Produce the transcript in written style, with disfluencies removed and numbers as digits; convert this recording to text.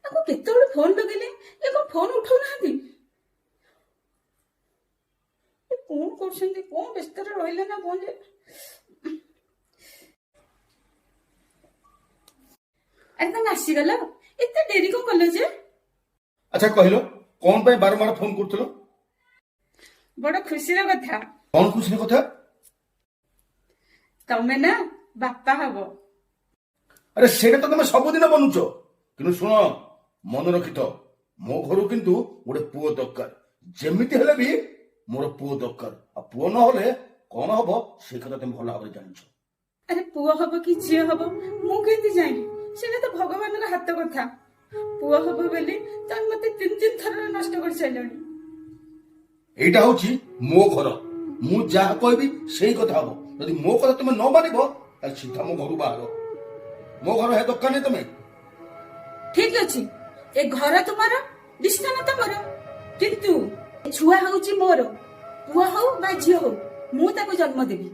ଆକୁ କେତେବେଳେ ଫୋନ ଲଗେଇଲେ ଏ କଣ ଫୋନ ଉଠାଉନାହାନ୍ତି? ଏ କଣ କରୁଛନ୍ତି? କଣ ବ୍ୟସ୍ତରେ ରହିଲେ ନା କଣ ଯେ? ଆରେ ତମେ ଆସିଗଲ, ଏତେ ଡେରି କଣ କଲ ଯେ? ଆଚ୍ଛା କହିଲ, କଣ ପାଇଁ ବାରମ୍ବାର ଫୋନ କରୁଥିଲ? ବଡ ଖୁସିର କଥା। କଣ ଖୁସିର କଥା? ତମେ ନା ବାପା ହବ। ଆରେ ସେଇଟା ତ ତମେ ସବୁଦିନ ବନୁଛ। କିନ୍ତୁ ଶୁଣ, ମନେ ରଖିଥ, ମୋ ଘରୁ କିନ୍ତୁ ଗୋଟେ ପୁଅ ଦରକାର। ଯେମିତି ହେଲେ ବି ମୋର ପୁଅ ଦରକାର। ଆଉ ପୁଅ ନହେଲେ କଣ ହବ ସେ କଥା ତମେ ଭଲ ଭାବରେ ଜାଣିଛ। ଆରେ ପୁଅ ହବ କି ଝିଅ ହବ ମୁଁ କେମିତି ଜାଣିବି? ସେଇଟା ତ ଭଗବାନଙ୍କ ହାତ କଥା। ପୁଅ ହବ ବୋଲି ତମେ ମତେ 3 ଥର ନଷ୍ଟ କରିସାରିଲଣି। ଏଇଟା ହଉଛି ମୋ ଘର। ମୁଁ ଯାହା କହିବି ସେଇ କଥା ହବ। ଯଦି ମୋ କଥା ତମେ ନ ମାନିବ ତାହେଲେ ସିଧା ମୋ ଘରୁ ବାହାର। ମୋ ଘର ହେ ଦରକାର ନାହିଁ ତମେ। ଠିକ ଅଛି, ଏ ଘର ତୁମର, ବିସ୍ତାନ ତମର, କିନ୍ତୁ ଏ ଛୁଆ ହଉଛି ମୋର। ପୁଅ ହଉ ବା ଝିଅ ହଉ, ମୁଁ ତାକୁ ଜନ୍ମ ଦେବି।